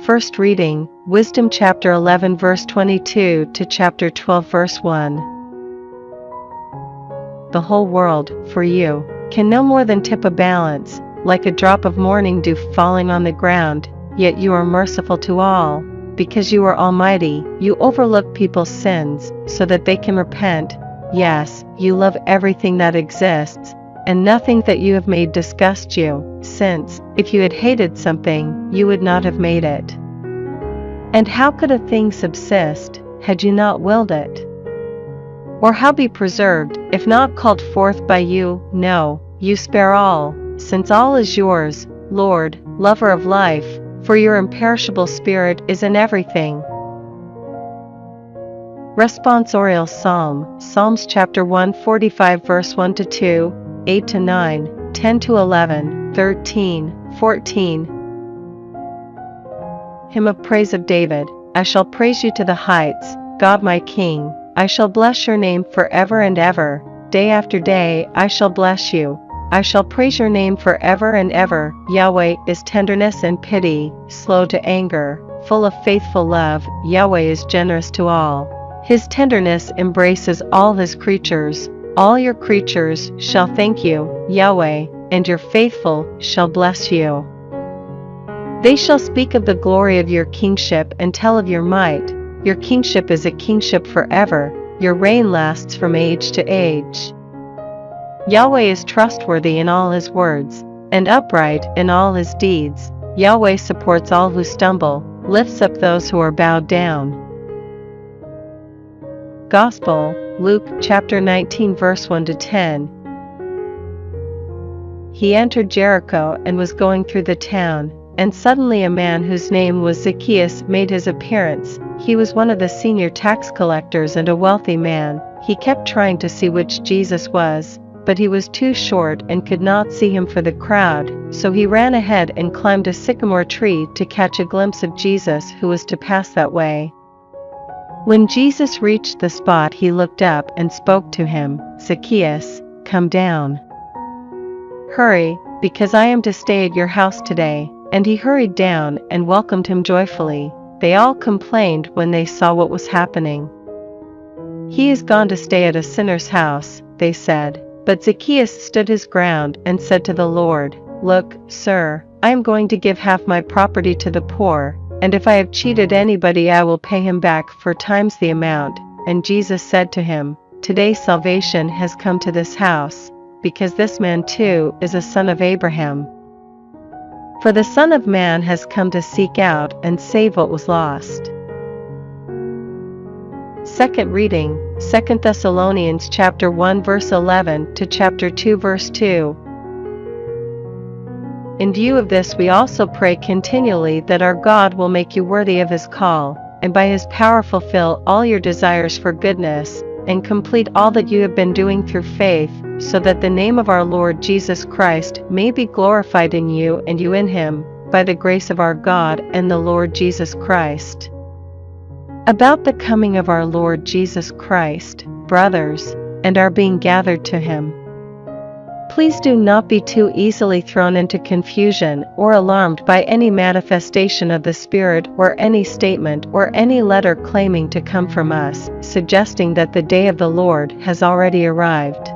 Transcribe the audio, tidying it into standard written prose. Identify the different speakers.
Speaker 1: First reading, Wisdom chapter 11 verse 22 to chapter 12 verse 1. The whole world, for you, can no more than tip a balance, like a drop of morning dew falling on the ground, yet you are merciful to all. Because you are almighty, you overlook people's sins, so that they can repent. Yes, you love everything that exists, and nothing that you have made disgusts you, since, if you had hated something, you would not have made it. And how could a thing subsist, had you not willed it? Or how be preserved, if not called forth by you? No, you spare all, since all is yours, Lord, lover of life, for your imperishable spirit is in everything. Responsorial Psalm, Psalms chapter 145 verse 1 to 2, 8 to 9, 10 to 11, 13, 14. Hymn of praise of David. I shall praise you to the heights, God my King. I shall bless your name forever and ever. Day after day I shall bless you. I shall praise your name forever and ever. Yahweh is tenderness and pity, slow to anger, full of faithful love. Yahweh is generous to all. His tenderness embraces all his creatures. All your creatures shall thank you, Yahweh, and your faithful shall bless you. They shall speak of the glory of your kingship and tell of your might. Your kingship is a kingship forever. Your reign lasts from age to age. Yahweh is trustworthy in all his words, and upright in all his deeds. Yahweh supports all who stumble, lifts up those who are bowed down. Gospel, Luke chapter 19 verse 1 to 10. He entered Jericho and was going through the town, and suddenly a man whose name was Zacchaeus made his appearance. He was one of the senior tax collectors and a wealthy man. He kept trying to see which Jesus was, but he was too short and could not see him for the crowd, so he ran ahead and climbed a sycamore tree to catch a glimpse of Jesus who was to pass that way. When Jesus reached the spot, he looked up and spoke to him, Zacchaeus, come down. Hurry, because I am to stay at your house today. And he hurried down and welcomed him joyfully. They all complained when they saw what was happening. He is gone to stay at a sinner's house, they said. But Zacchaeus stood his ground and said to the Lord, Look, sir, I am going to give half my property to the poor, and if I have cheated anybody I will pay him back 4 times the amount. And Jesus said to him, Today salvation has come to this house, because this man too is a son of Abraham. For the Son of Man has come to seek out and save what was lost. Second reading, 2 Thessalonians chapter 1 verse 11 to chapter 2 verse 2. In view of this we also pray continually that our God will make you worthy of his call, and by his power fulfill all your desires for goodness, and complete all that you have been doing through faith, so that the name of our Lord Jesus Christ may be glorified in you and you in him, by the grace of our God and the Lord Jesus Christ. About the coming of our Lord Jesus Christ, brothers, and our being gathered to him. Please do not be too easily thrown into confusion or alarmed by any manifestation of the Spirit or any statement or any letter claiming to come from us, suggesting that the day of the Lord has already arrived.